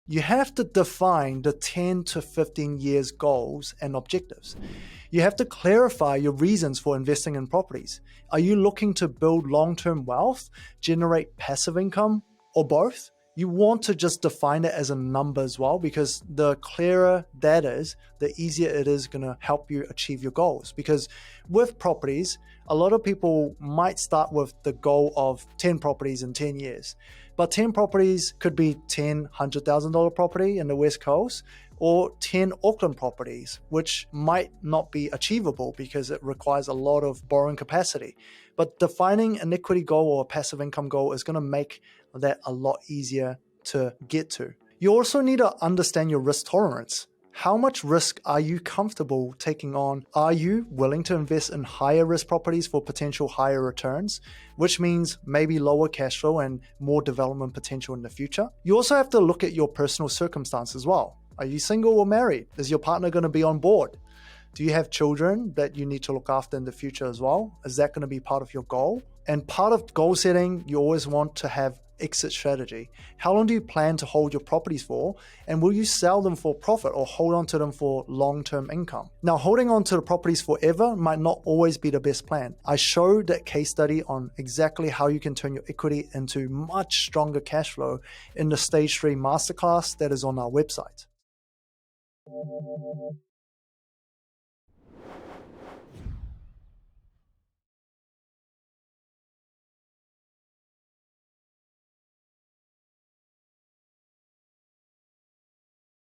You have to define the 10 to 15 years goals and objectives. You have to clarify your reasons for investing in properties. Are you looking to build long-term wealth, generate passive income, or both? You want to just define it as a number as well, because the clearer that is, the easier it is going to help you achieve your goals. Because with properties, a lot of people might start with the goal of 10 properties in 10 years. But 10 properties could be 10 $100,000 property in the West Coast, or 10 Auckland properties, which might not be achievable because it requires a lot of borrowing capacity. But defining an equity goal or a passive income goal is going to make that a lot easier to get to. You also need to understand your risk tolerance. How much risk are you comfortable taking on? Are you willing to invest in higher risk properties for potential higher returns, which means maybe lower cash flow and more development potential in the future? You also have to look at your personal circumstance as well. Are you single or married? Is your partner going to be on board? Do you have children that you need to look after in the future as well? Is that going to be part of your goal? And part of goal setting, you always want to have exit strategy. How long do you plan to hold your properties for? And will you sell them for profit or hold on to them for long-term income? Now, holding on to the properties forever might not always be the best plan. I showed that case study on exactly how you can turn your equity into much stronger cash flow in the Stage 3 Masterclass that is on our website.